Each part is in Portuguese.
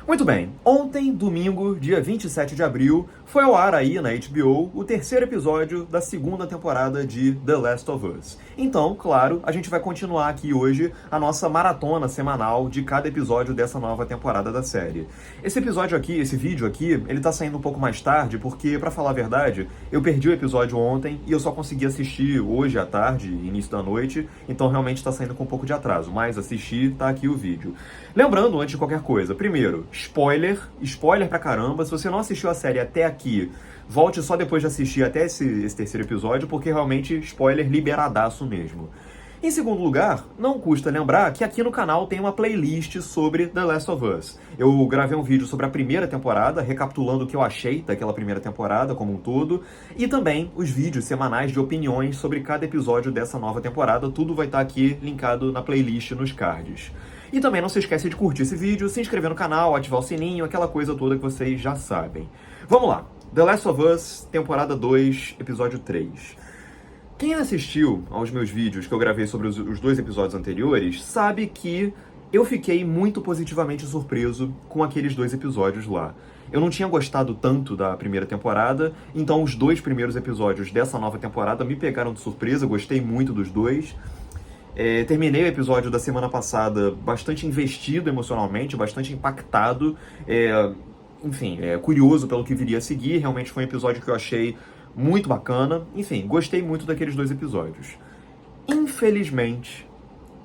Muito bem, ontem, domingo, dia 27 de abril, foi ao ar aí na HBO o terceiro episódio da segunda temporada de The Last of Us. Então, claro, a gente vai continuar aqui hoje a nossa maratona semanal de cada episódio dessa nova temporada da série. Esse episódio aqui, esse vídeo aqui, ele tá saindo um pouco mais tarde porque, pra falar a verdade, eu perdi o episódio ontem e eu só consegui assistir hoje à tarde, início da noite, então realmente tá saindo com um pouco de atraso, mas assistir, tá aqui o vídeo. Lembrando, antes de qualquer coisa, primeiro, spoiler pra caramba. Se você não assistiu a série até aqui, volte só depois de assistir até esse terceiro episódio, porque realmente spoiler liberadaço mesmo. Em segundo lugar, não custa lembrar que aqui no canal tem uma playlist sobre The Last of Us. Eu gravei um vídeo sobre a primeira temporada, recapitulando o que eu achei daquela primeira temporada como um todo, e também os vídeos semanais de opiniões sobre cada episódio dessa nova temporada. Tudo vai estar aqui linkado na playlist nos cards. E também não se esquece de curtir esse vídeo, se inscrever no canal, ativar o sininho, aquela coisa toda que vocês já sabem. Vamos lá! The Last of Us, temporada 2, episódio 3. Quem assistiu aos meus vídeos que eu gravei sobre os dois episódios anteriores, sabe que eu fiquei muito positivamente surpreso com aqueles dois episódios lá. Eu não tinha gostado tanto da primeira temporada, então os dois primeiros episódios dessa nova temporada me pegaram de surpresa, gostei muito dos dois. Terminei o episódio da semana passada bastante investido emocionalmente, bastante impactado, curioso pelo que viria a seguir. Realmente foi um episódio que eu achei muito bacana. Enfim, gostei muito daqueles dois episódios. Infelizmente,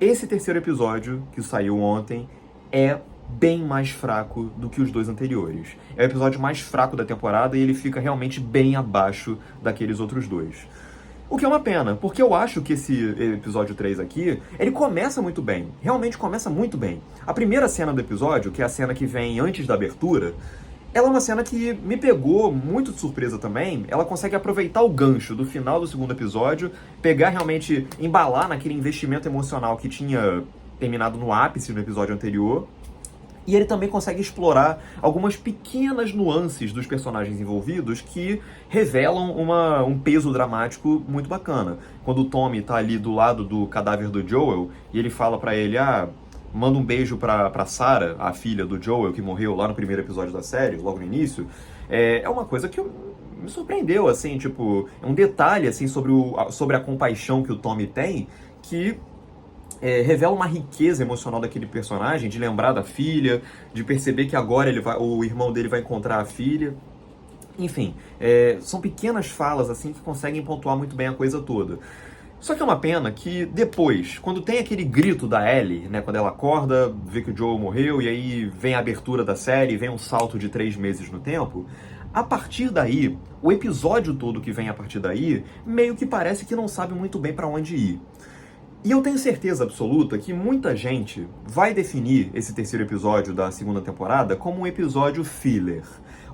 esse terceiro episódio, que saiu ontem, é bem mais fraco do que os dois anteriores. É o episódio mais fraco da temporada e ele fica realmente bem abaixo daqueles outros dois. O que é uma pena, porque eu acho que esse episódio 3 aqui, ele começa muito bem. Realmente começa muito bem. A primeira cena do episódio, que é a cena que vem antes da abertura, ela é uma cena que me pegou muito de surpresa também. Ela consegue aproveitar o gancho do final do segundo episódio, pegar realmente, embalar naquele investimento emocional que tinha terminado no ápice no episódio anterior. E ele também consegue explorar algumas pequenas nuances dos personagens envolvidos que revelam um peso dramático muito bacana. Quando o Tommy tá ali do lado do cadáver do Joel, e ele fala pra ele, manda um beijo pra Sarah, a filha do Joel, que morreu lá no primeiro episódio da série, logo no início, é uma coisa que me surpreendeu, assim, tipo, é um detalhe, assim, sobre a compaixão que o Tommy tem, que revela uma riqueza emocional daquele personagem, de lembrar da filha, de perceber que agora o irmão dele vai encontrar a filha. Enfim, são pequenas falas assim que conseguem pontuar muito bem a coisa toda. Só que é uma pena que depois, quando tem aquele grito da Ellie, né, quando ela acorda, vê que o Joel morreu, e aí vem a abertura da série, vem um salto de 3 meses no tempo, a partir daí, o episódio todo que vem a partir daí, meio que parece que não sabe muito bem pra onde ir. E eu tenho certeza absoluta que muita gente vai definir esse terceiro episódio da segunda temporada como um episódio filler.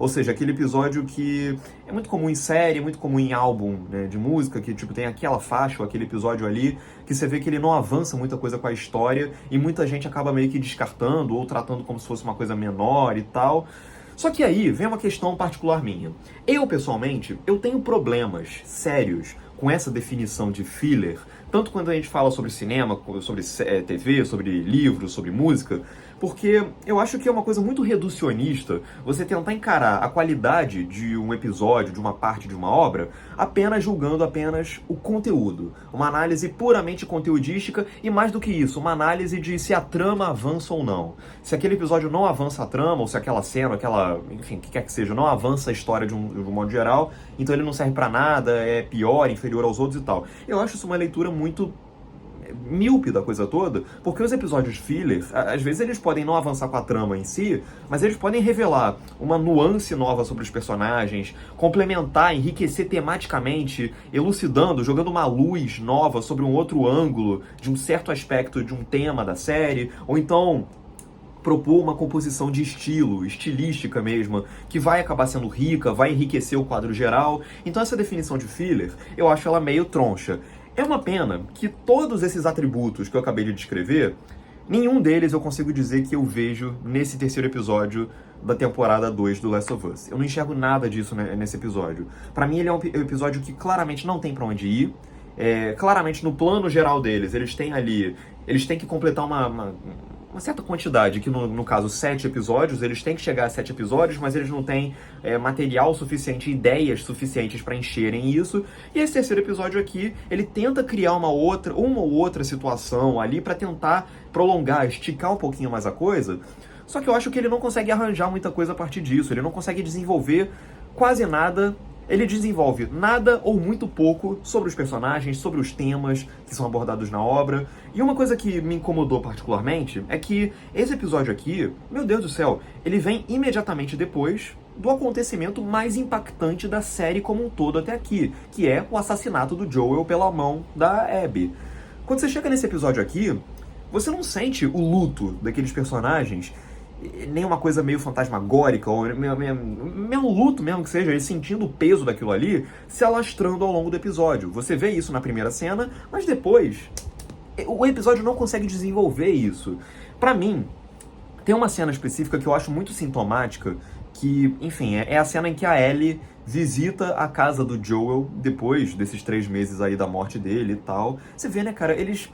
Ou seja, aquele episódio que é muito comum em série, muito comum em álbum, né, de música, que tipo tem aquela faixa ou aquele episódio ali que você vê que ele não avança muita coisa com a história e muita gente acaba meio que descartando ou tratando como se fosse uma coisa menor e tal. Só que aí vem uma questão particular minha. Eu, pessoalmente, eu tenho problemas sérios com essa definição de filler, tanto quando a gente fala sobre cinema, sobre TV, sobre livros, sobre música, porque eu acho que é uma coisa muito reducionista você tentar encarar a qualidade de um episódio, de uma parte de uma obra, apenas julgando apenas o conteúdo. Uma análise puramente conteudística e, mais do que isso, uma análise de se a trama avança ou não. Se aquele episódio não avança a trama, ou se aquela cena, enfim, o que quer que seja, não avança a história de um modo geral, então ele não serve pra nada, é pior, inferior aos outros e tal. Eu acho isso uma leitura muito míope da coisa toda, porque os episódios filler, às vezes eles podem não avançar com a trama em si, mas eles podem revelar uma nuance nova sobre os personagens, complementar, enriquecer tematicamente, elucidando, jogando uma luz nova sobre um outro ângulo de um certo aspecto de um tema da série, ou então propor uma composição de estilo, estilística mesmo, que vai acabar sendo rica, vai enriquecer o quadro geral. Então essa definição de filler, eu acho ela meio troncha. É uma pena que todos esses atributos que eu acabei de descrever, nenhum deles eu consigo dizer que eu vejo nesse terceiro episódio da temporada 2 do Last of Us. Eu não enxergo nada disso nesse episódio. Pra mim ele é um episódio que claramente não tem pra onde ir. Claramente no plano geral deles, eles têm que completar uma certa quantidade, que no caso 7 episódios, eles têm que chegar a 7 episódios, mas eles não têm material suficiente, ideias suficientes para encherem isso. E esse terceiro episódio aqui, ele tenta criar uma ou outra situação ali para tentar prolongar, esticar um pouquinho mais a coisa. Só que eu acho que ele não consegue arranjar muita coisa a partir disso, ele não consegue desenvolver quase nada. Ele desenvolve nada ou muito pouco sobre os personagens, sobre os temas que são abordados na obra. E uma coisa que me incomodou particularmente é que esse episódio aqui, meu Deus do céu, ele vem imediatamente depois do acontecimento mais impactante da série como um todo até aqui, que é o assassinato do Joel pela mão da Abby. Quando você chega nesse episódio aqui, você não sente o luto daqueles personagens, nem uma coisa meio fantasmagórica, ou mesmo luto mesmo que seja, ele sentindo o peso daquilo ali, se alastrando ao longo do episódio. Você vê isso na primeira cena, mas depois o episódio não consegue desenvolver isso. Pra mim, tem uma cena específica que eu acho muito sintomática, que, enfim, é a cena em que a Ellie visita a casa do Joel depois desses 3 meses aí da morte dele e tal. Você vê, né, cara, eles,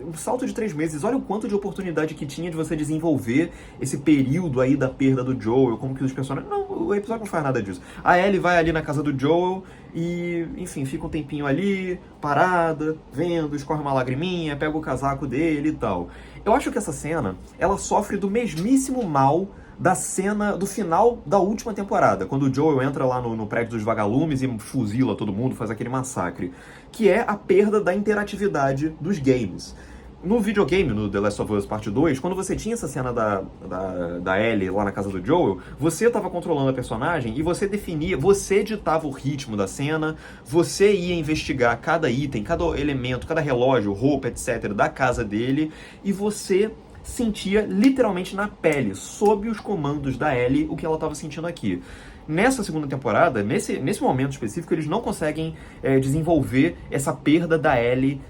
um salto de 3 meses, olha o quanto de oportunidade que tinha de você desenvolver esse período aí da perda do Joel, como que os personagens... Não, o episódio não faz nada disso. A Ellie vai ali na casa do Joel e, enfim, fica um tempinho ali, parada, vendo, escorre uma lagriminha, pega o casaco dele e tal. Eu acho que essa cena, ela sofre do mesmíssimo mal da cena do final da última temporada, quando o Joel entra lá no prédio dos vagalumes e fuzila todo mundo, faz aquele massacre, que é a perda da interatividade dos games. No videogame, no The Last of Us Part 2, quando você tinha essa cena da Ellie lá na casa do Joel, você estava controlando a personagem e você definia, você ditava o ritmo da cena, você ia investigar cada item, cada elemento, cada relógio, roupa, etc. da casa dele, e você sentia literalmente na pele, sob os comandos da Ellie, o que ela estava sentindo aqui. Nessa segunda temporada, nesse momento específico, eles não conseguem desenvolver essa perda da Ellie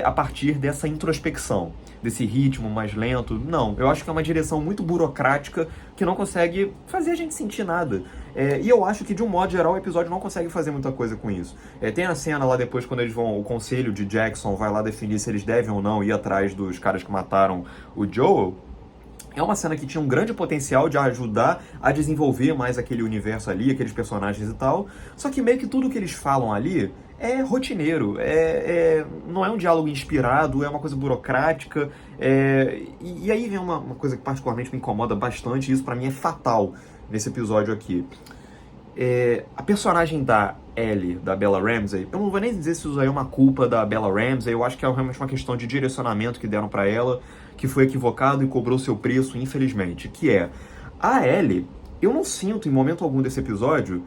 a partir dessa introspecção, desse ritmo mais lento. Não, eu acho que é uma direção muito burocrática que não consegue fazer a gente sentir nada. E eu acho que, de um modo geral, o episódio não consegue fazer muita coisa com isso. Tem a cena lá depois, quando eles vão, o conselho de Jackson vai lá definir se eles devem ou não ir atrás dos caras que mataram o Joel. É uma cena que tinha um grande potencial de ajudar a desenvolver mais aquele universo ali, aqueles personagens e tal. Só que meio que tudo que eles falam ali é rotineiro, não é um diálogo inspirado, é uma coisa burocrática. E aí vem uma coisa que particularmente me incomoda bastante, e isso pra mim é fatal nesse episódio aqui. A personagem da Ellie, da Bella Ramsey, eu não vou nem dizer se isso aí é uma culpa da Bella Ramsey, eu acho que é realmente uma questão de direcionamento que deram pra ela, que foi equivocado e cobrou seu preço, infelizmente, que é a Ellie. Eu não sinto em momento algum desse episódio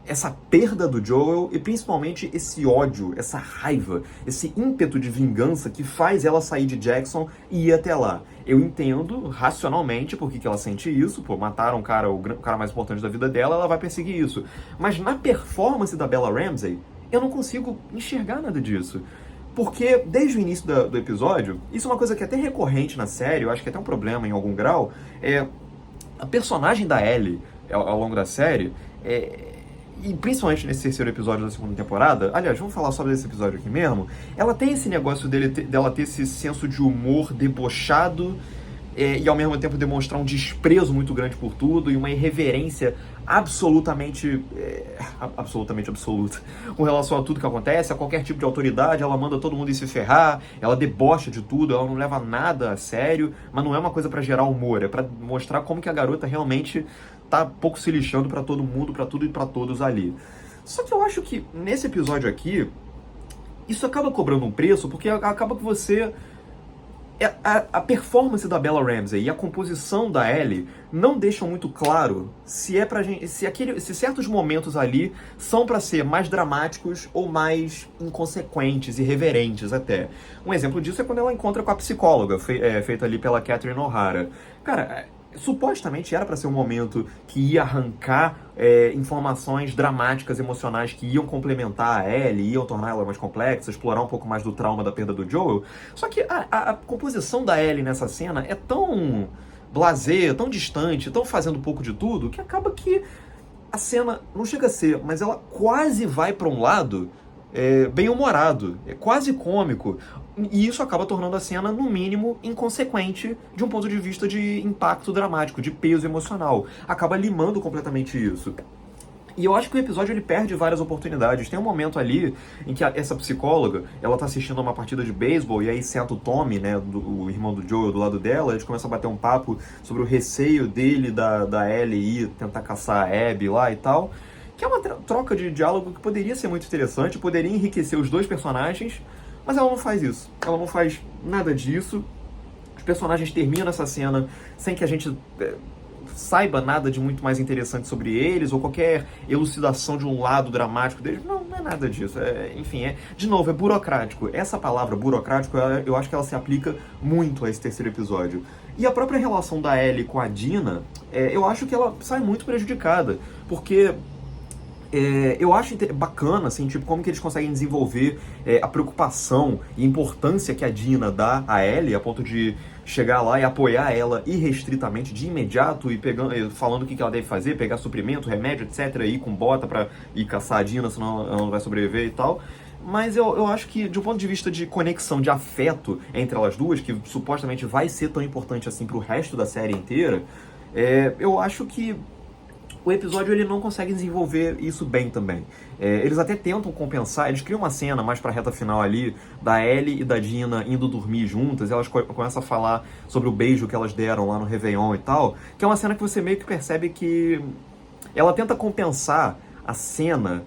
essa perda do Joel e principalmente esse ódio, essa raiva, esse ímpeto de vingança que faz ela sair de Jackson e ir até lá. Eu entendo racionalmente por que ela sente isso, mataram o cara mais importante da vida dela, ela vai perseguir isso. Mas na performance da Bella Ramsey, eu não consigo enxergar nada disso. Porque desde o início do episódio, isso é uma coisa que é até recorrente na série, eu acho que é até um problema em algum grau, a personagem da Ellie ao longo da série, e principalmente nesse terceiro episódio da segunda temporada, aliás, vamos falar sobre esse episódio aqui mesmo, ela tem esse negócio dela ter esse senso de humor debochado e ao mesmo tempo demonstrar um desprezo muito grande por tudo e uma irreverência absolutamente absoluta com relação a tudo que acontece, a qualquer tipo de autoridade. Ela manda todo mundo ir se ferrar, ela debocha de tudo, ela não leva nada a sério, mas não é uma coisa pra gerar humor, é pra mostrar como que a garota realmente tá pouco se lixando pra todo mundo, pra tudo e pra todos ali. Só que eu acho que nesse episódio aqui, isso acaba cobrando um preço, porque acaba que você... A performance da Bella Ramsey e a composição da Ellie não deixam muito claro se certos momentos ali são para ser mais dramáticos ou mais inconsequentes, irreverentes até. Um exemplo disso é quando ela encontra com a psicóloga, feita ali pela Catherine O'Hara. Cara, supostamente era para ser um momento que ia arrancar informações dramáticas, emocionais, que iam complementar a Ellie, iam tornar ela mais complexa, explorar um pouco mais do trauma da perda do Joel. Só que a composição da Ellie nessa cena é tão blasé, tão distante, tão fazendo pouco de tudo, que acaba que a cena não chega a ser, mas ela quase vai para um lado bem-humorado, é quase cômico. E isso acaba tornando a cena, no mínimo, inconsequente de um ponto de vista de impacto dramático, de peso emocional. Acaba limando completamente isso. E eu acho que o episódio ele perde várias oportunidades. Tem um momento ali em que essa psicóloga, ela tá assistindo a uma partida de beisebol e aí senta o Tommy, né, o irmão do Joel, do lado dela, eles começam a bater um papo sobre o receio dele da Ellie ir tentar caçar a Abby lá e tal. Que é uma troca de diálogo que poderia ser muito interessante, poderia enriquecer os dois personagens, mas ela não faz isso. Ela não faz nada disso. Os personagens terminam essa cena sem que a gente saiba nada de muito mais interessante sobre eles, ou qualquer elucidação de um lado dramático deles. Não, não é nada disso. Enfim, de novo, é burocrático. Essa palavra burocrático, eu acho que ela se aplica muito a esse terceiro episódio. E a própria relação da Ellie com a Dina, eu acho que ela sai muito prejudicada, porque eu acho bacana, assim, tipo, como que eles conseguem desenvolver a preocupação e importância que a Dina dá a Ellie, a ponto de chegar lá e apoiar ela irrestritamente, de imediato, e falando o que ela deve fazer, pegar suprimento, remédio, etc., ir com bota pra ir caçar a Dina, senão ela não vai sobreviver e tal. Mas eu acho que, de um ponto de vista de conexão, de afeto entre elas duas, que supostamente vai ser tão importante assim pro resto da série inteira, eu acho que o episódio ele não consegue desenvolver isso bem também. Eles até tentam compensar, eles criam uma cena mais pra reta final ali, da Ellie e da Dina indo dormir juntas, e elas começam a falar sobre o beijo que elas deram lá no Réveillon e tal, que é uma cena que você meio que percebe que ela tenta compensar a cena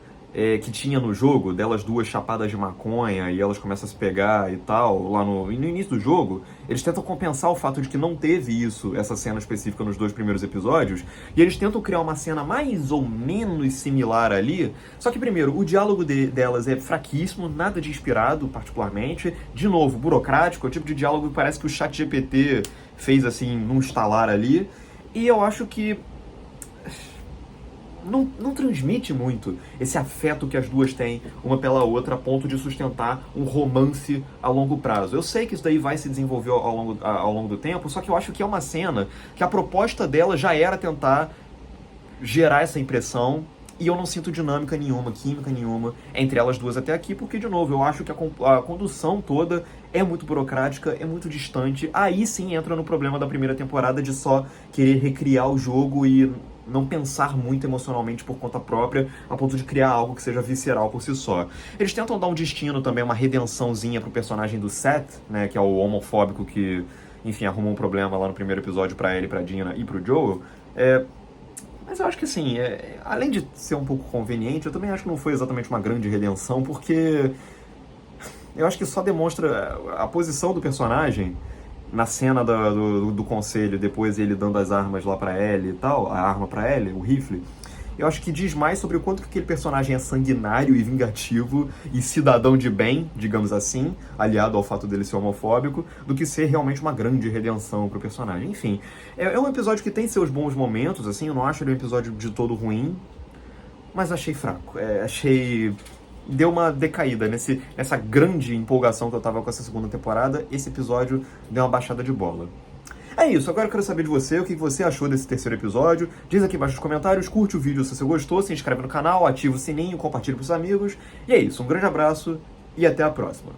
que tinha no jogo, delas duas chapadas de maconha e elas começam a se pegar e tal, lá no início do jogo. Eles tentam compensar o fato de que não teve essa cena específica nos dois primeiros episódios, e eles tentam criar uma cena mais ou menos similar ali, só que primeiro, o diálogo delas é fraquíssimo, nada de inspirado particularmente, de novo, burocrático, é o tipo de diálogo que parece que o ChatGPT fez assim, num estalar ali, e eu acho que não transmite muito esse afeto que as duas têm uma pela outra a ponto de sustentar um romance a longo prazo. Eu sei que isso daí vai se desenvolver ao longo do tempo, só que eu acho que é uma cena que a proposta dela já era tentar gerar essa impressão, e eu não sinto dinâmica nenhuma, química nenhuma entre elas duas até aqui, porque, de novo, eu acho que a condução toda é muito burocrática, é muito distante. Aí sim entra no problema da primeira temporada de só querer recriar o jogo e não pensar muito emocionalmente por conta própria, a ponto de criar algo que seja visceral por si só. Eles tentam dar um destino também, uma redençãozinha pro personagem do Seth, né, que é o homofóbico que, enfim, arrumou um problema lá no primeiro episódio pra Ellie, pra Dina e pro Joel. Mas eu acho que assim, além de ser um pouco conveniente, eu também acho que não foi exatamente uma grande redenção, porque eu acho que só demonstra a posição do personagem na cena do conselho, depois ele dando as armas lá pra Ellie e tal, a arma pra Ellie, o rifle. Eu acho que diz mais sobre o quanto que aquele personagem é sanguinário e vingativo e cidadão de bem, digamos assim, aliado ao fato dele ser homofóbico, do que ser realmente uma grande redenção pro personagem. Enfim, é um episódio que tem seus bons momentos, assim, eu não acho ele um episódio de todo ruim, mas achei fraco. Deu uma decaída nessa grande empolgação que eu tava com essa segunda temporada, esse episódio deu uma baixada de bola. É isso, agora eu quero saber de você, o que você achou desse terceiro episódio. Diz aqui embaixo nos comentários, curte o vídeo se você gostou, se inscreve no canal, ativa o sininho, compartilha pros amigos. E é isso, um grande abraço e até a próxima.